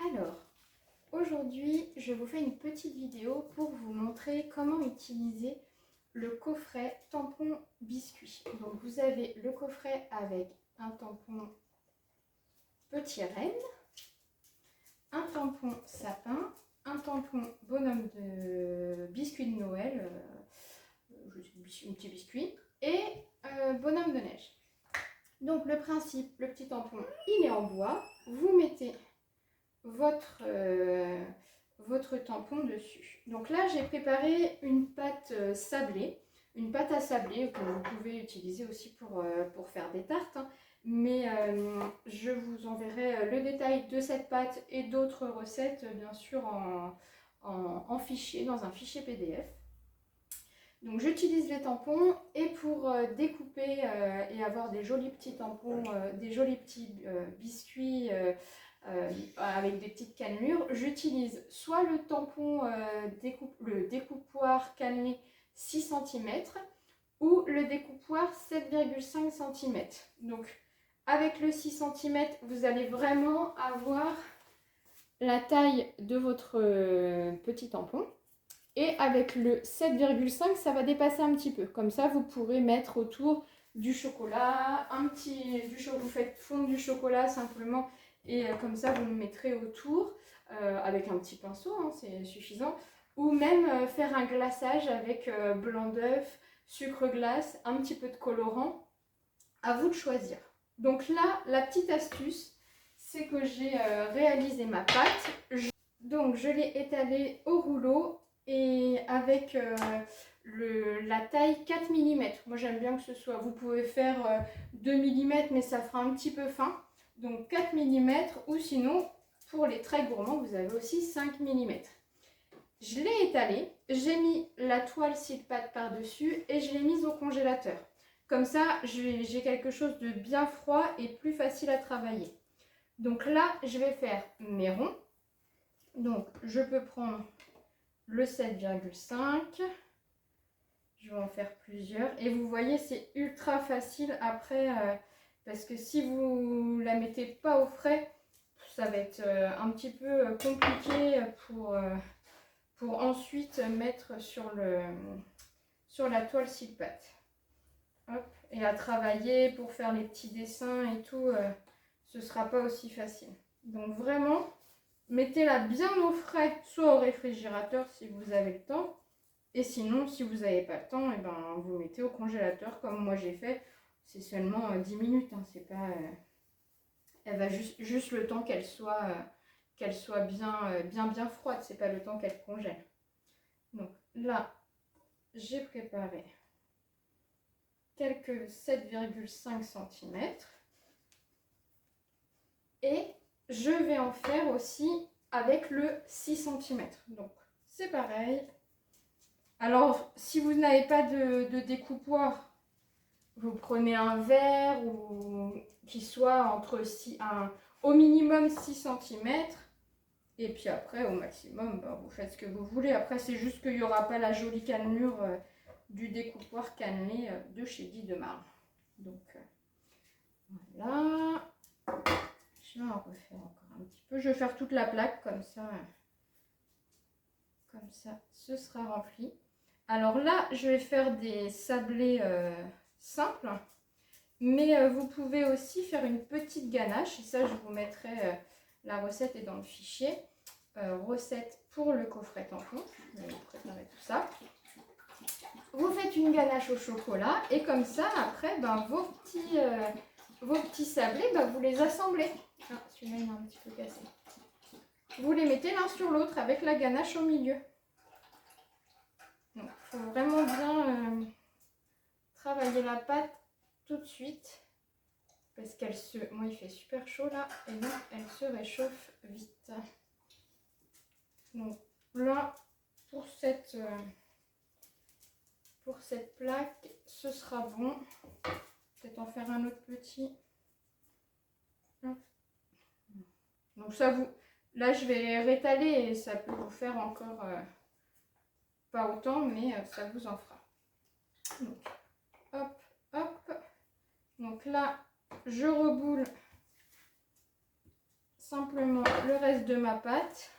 Alors, aujourd'hui, je vous fais une petite vidéo pour vous montrer comment utiliser le coffret tampon biscuit. Donc, vous avez le coffret avec un tampon petit renne, un tampon sapin, un tampon bonhomme de biscuit de Noël, un petit biscuit, et bonhomme de neige. Donc, le principe, le petit tampon, il est en bois. Vous mettez votre tampon dessus. Donc là, j'ai préparé une pâte sablée, une pâte à sabler que vous pouvez utiliser aussi pour faire des tartes. Hein. Mais je vous enverrai le détail de cette pâte et d'autres recettes, bien sûr, en fichier, dans un fichier PDF. Donc j'utilise les tampons et pour découper et avoir des jolis petits tampons, des jolis petits biscuits avec des petites cannelures, j'utilise soit le tampon, le découpoir cannelé 6 cm ou le découpoir 7,5 cm. Donc avec le 6 cm, vous allez vraiment avoir la taille de votre petit tampon. Et avec le 7,5, ça va dépasser un petit peu. Comme ça, vous pourrez mettre autour du chocolat, vous faites fondre du chocolat simplement. Et comme ça, vous le mettrez autour avec un petit pinceau, hein, c'est suffisant. Ou même faire un glaçage avec blanc d'œuf, sucre glace, un petit peu de colorant. À vous de choisir. Donc là, la petite astuce, c'est que j'ai réalisé ma pâte. Donc je l'ai étalée au rouleau et avec la taille 4 mm. Moi j'aime bien que ce soit, vous pouvez faire 2 mm mais ça fera un petit peu fin. Donc 4 mm ou sinon pour les très gourmands vous avez aussi 5 mm. Je l'ai étalée, j'ai mis la toile silk-pad par-dessus et je l'ai mise au congélateur. Comme ça j'ai quelque chose de bien froid et plus facile à travailler. Donc là je vais faire mes ronds. Donc, je peux prendre le 7,5. Je vais en faire plusieurs. Et vous voyez, c'est ultra facile après. Parce que si vous ne la mettez pas au frais, ça va être un petit peu compliqué pour ensuite mettre sur la toile silk-pad. Et à travailler pour faire les petits dessins et tout, ce ne sera pas aussi facile. Donc vraiment... mettez-la bien au frais, soit au réfrigérateur si vous avez le temps. Et sinon, si vous n'avez pas le temps, et ben, vous mettez au congélateur comme moi j'ai fait. C'est seulement 10 minutes. Hein, c'est pas, elle va juste le temps qu'elle soit bien froide. C'est pas le temps qu'elle congèle. Donc là, j'ai préparé quelques 7,5 cm. Et je vais en faire aussi avec le 6 cm. Donc, c'est pareil. Alors, si vous n'avez pas de découpoir, vous prenez un verre ou qui soit entre au minimum 6 cm. Et puis après, au maximum, ben, vous faites ce que vous voulez. Après, c'est juste qu'il n'y aura pas la jolie cannelure du découpoir cannelé de chez Guy de Marle. Donc, voilà. Je vais en refaire encore un petit peu. Je vais faire toute la plaque comme ça. Comme ça, ce sera rempli. Alors là, je vais faire des sablés simples. Mais vous pouvez aussi faire une petite ganache. Et ça, je vous mettrai, la recette est dans le fichier. Recette pour le coffret tampon. Je vais vous préparer tout ça. Vous faites une ganache au chocolat. Et comme ça, après, ben, vos petits sablés, ben, vous les assemblez. Ah, celui-là, il est un petit peu cassé. Vous les mettez l'un sur l'autre avec la ganache au milieu. Donc, il faut vraiment bien travailler la pâte tout de suite. Parce moi, il fait super chaud là. Et donc, elle se réchauffe vite. Donc, là, pour cette plaque, ce sera bon. Peut-être en faire un autre petit. Donc ça là je vais rétaler et ça peut vous faire encore pas autant, mais ça vous en fera. Donc hop, hop. Donc là je reboule simplement le reste de ma pâte.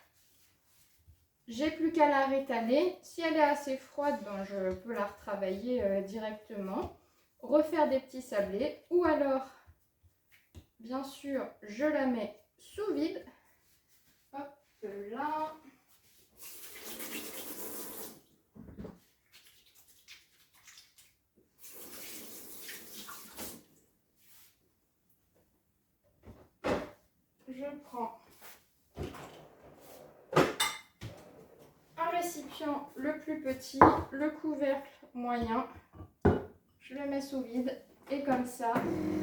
J'ai plus qu'à la rétaler. Si elle est assez froide, ben, je peux la retravailler directement. Refaire des petits sablés. Ou alors, bien sûr, je la mets sous vide. Hop là. Je prends un récipient le plus petit, le couvercle moyen. Je le mets sous vide et comme ça,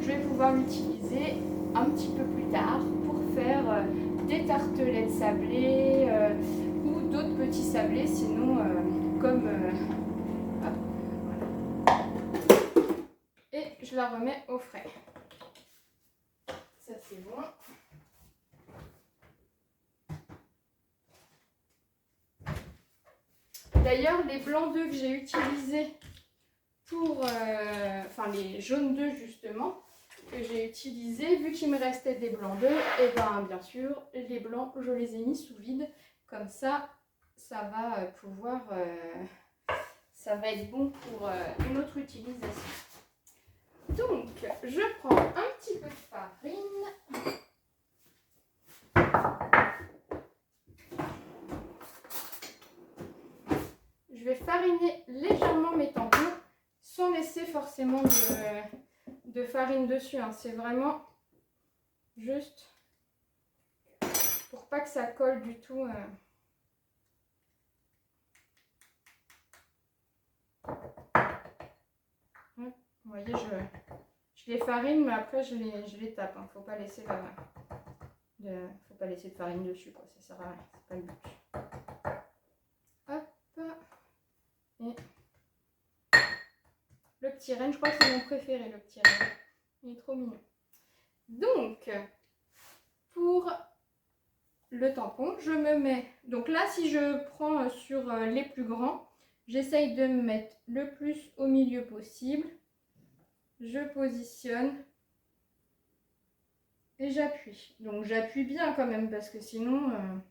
je vais pouvoir l'utiliser un petit peu plus tard pour faire des tartelettes sablées ou d'autres petits sablés, sinon comme... hop, voilà. Et je la remets au frais. Ça c'est bon. D'ailleurs, les blancs d'œufs que j'ai utilisés pour, enfin les jaunes d'œufs justement, que j'ai utilisés, vu qu'il me restait des blancs d'œufs, et ben bien sûr, les blancs, je les ai mis sous vide. Comme ça, ça va pouvoir, ça va être bon pour une autre utilisation. Donc, je prends un petit peu de farine. Je vais fariner légèrement mes tampons sans laisser forcément de farine dessus. Hein. C'est vraiment juste pour pas que ça colle du tout. Vous voyez, je les farine, mais après je les tape. Hein. Faut pas laisser faut pas laisser de farine dessus, quoi. Ça sert à rien. C'est pas le but. Et le petit renne, je crois que c'est mon préféré, le petit renne. Il est trop mignon. Donc, pour le tampon, je me mets... Donc là, si je prends sur les plus grands, j'essaye de me mettre le plus au milieu possible. Je positionne et j'appuie. Donc j'appuie bien quand même parce que sinon,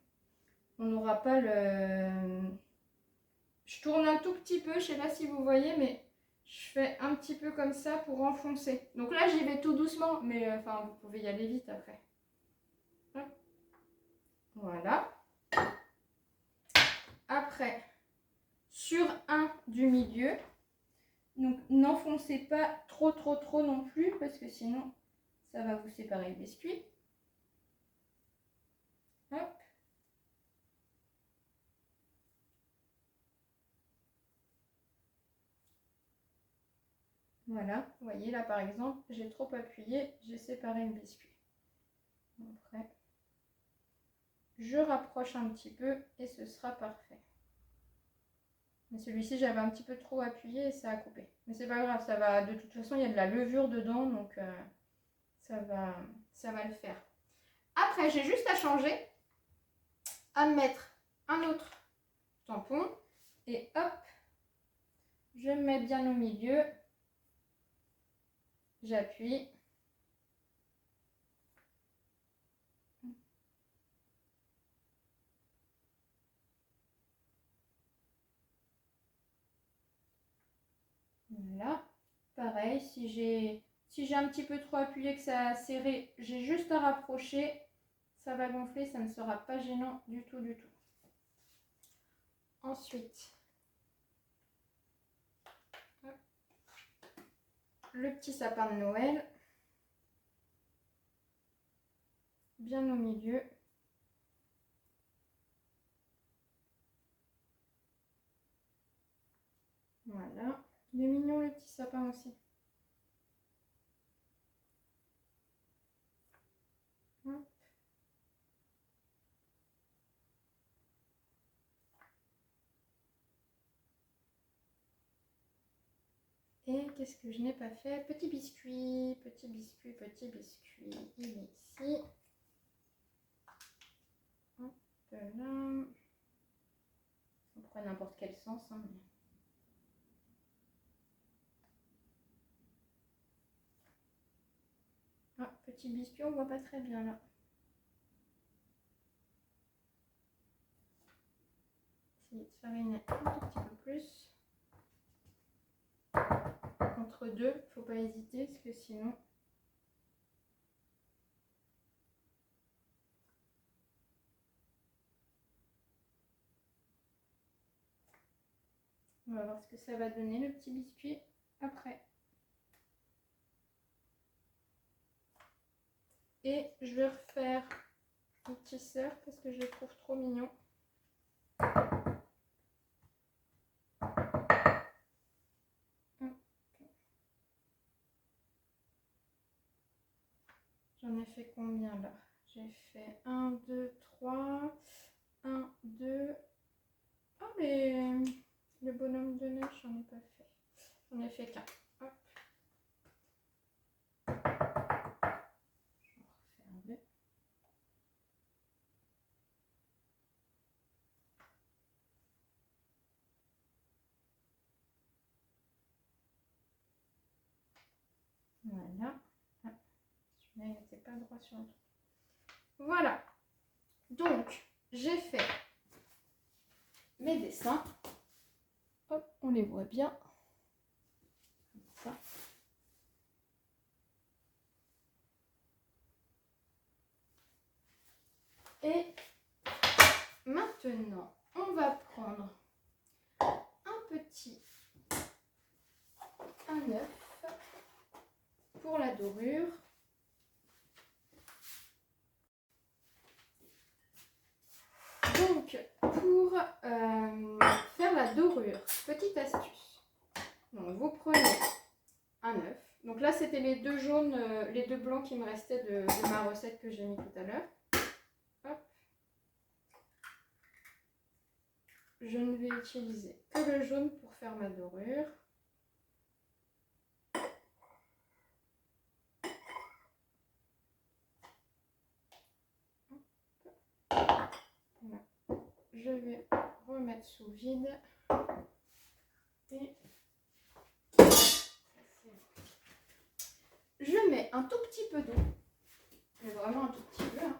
on n'aura pas le... Je tourne un tout petit peu, je ne sais pas si vous voyez, mais je fais un petit peu comme ça pour enfoncer. Donc là, j'y vais tout doucement, mais enfin, vous pouvez y aller vite après. Hop. Voilà. Après, sur un du milieu, donc n'enfoncez pas trop non plus, parce que sinon, ça va vous séparer le biscuit. Hop. Voilà, vous voyez là par exemple, j'ai trop appuyé, j'ai séparé le biscuit. Après, je rapproche un petit peu et ce sera parfait. Mais celui-ci, j'avais un petit peu trop appuyé et ça a coupé. Mais c'est pas grave, ça va. De toute façon, il y a de la levure dedans, donc ça va le faire. Après, j'ai juste à changer, à mettre un autre tampon et hop, je me mets bien au milieu. J'appuie. Voilà. Pareil, si j'ai un petit peu trop appuyé, que ça a serré, j'ai juste à rapprocher. Ça va gonfler, ça ne sera pas gênant du tout, du tout. Ensuite, le petit sapin de Noël. Bien au milieu. Voilà. Il est mignon le petit sapin aussi. Hop. Et qu'est-ce que je n'ai pas fait? Petit biscuit, petit biscuit, petit biscuit. Il est ici. Hop là. On prend n'importe quel sens. Hein. Ah, petit biscuit, on voit pas très bien là. essayer de fariner un tout petit peu plus. Entre deux, faut pas hésiter parce que sinon... On va voir ce que ça va donner le petit biscuit après. Et je vais refaire un petit sœur parce que je les trouve trop mignons. J'en ai fait combien là? J'ai fait 1, 2, 3, 1, 2. Ah mais le bonhomme de neige, j'en ai pas fait. J'en ai fait qu'un. Hop. Je vais en refaire deux. Voilà. Ah, celui-là, il n'était pas droit sur le truc. Voilà. Donc, j'ai fait mes dessins. Hop, on les voit bien. Comme ça. Et maintenant, on va prendre un œuf pour la dorure. Donc, pour faire la dorure, petite astuce. Donc, vous prenez un œuf. Donc là, c'était les deux jaunes, les deux blancs qui me restaient de ma recette que j'ai mis tout à l'heure. Hop. Je ne vais utiliser que le jaune pour faire ma dorure. Voilà. Je vais remettre sous vide. Et je mets un tout petit peu d'eau. Mais vraiment un tout petit peu. Hein.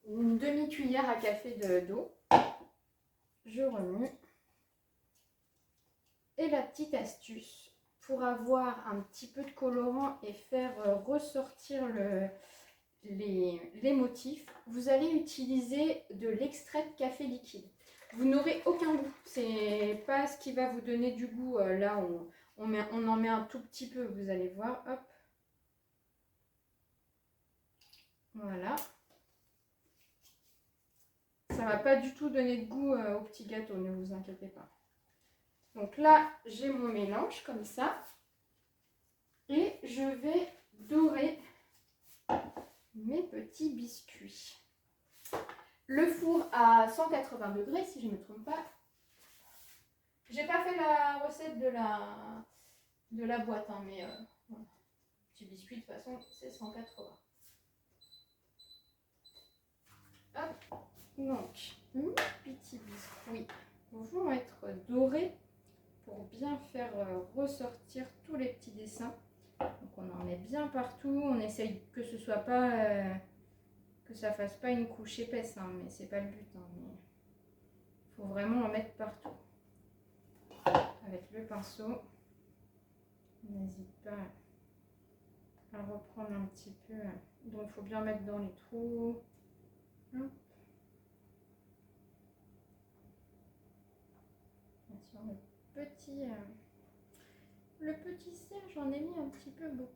Une demi-cuillère à café d'eau. Je remue. Et la petite astuce pour avoir un petit peu de colorant et faire ressortir les motifs, vous allez utiliser de l'extrait de café liquide. Vous n'aurez aucun goût, c'est pas ce qui va vous donner du goût. Là, on en met un tout petit peu, vous allez voir. Hop. Voilà. Ça va pas du tout donner de goût au petit gâteau, ne vous inquiétez pas. Donc là, j'ai mon mélange comme ça. Et je vais dorer mes petits biscuits. Le four à 180 degrés, si je ne me trompe pas. J'ai pas fait la recette de la boîte, hein, mais voilà. Petit biscuit, de toute façon, c'est 180. Hop. Donc, mes petits biscuits vont être dorés pour bien faire ressortir tous les petits dessins. Donc on en met bien partout, on essaye que ce soit pas que ça fasse pas une couche épaisse, hein, mais c'est pas le but. Hein, mais faut vraiment en mettre partout. Avec le pinceau, n'hésite pas à reprendre un petit peu. Donc il faut bien mettre dans les trous. Hop. Sur le petit cerf, j'en ai mis un petit peu beaucoup.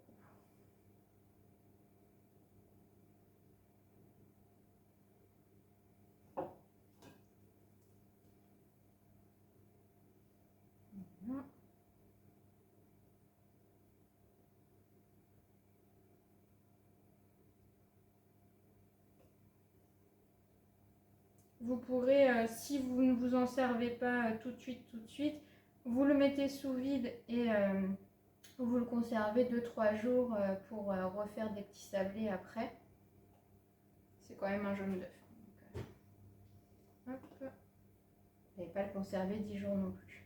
Voilà. Vous pourrez, si vous ne vous en servez pas tout de suite, vous le mettez sous vide et vous le conservez 2-3 jours pour refaire des petits sablés après. C'est quand même un jaune d'œuf. Hop. Vous n'allez pas le conserver 10 jours non plus.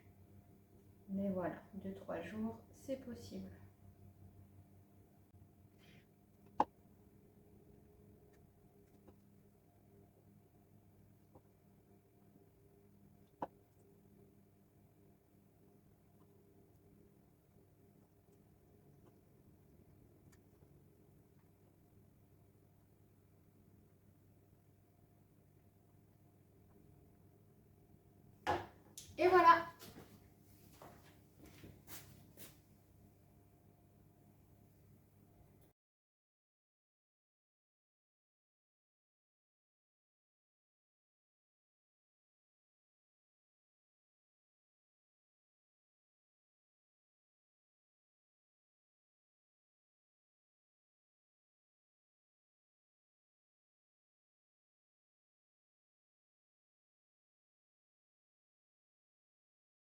Mais voilà, 2-3 jours, c'est possible. Et voilà!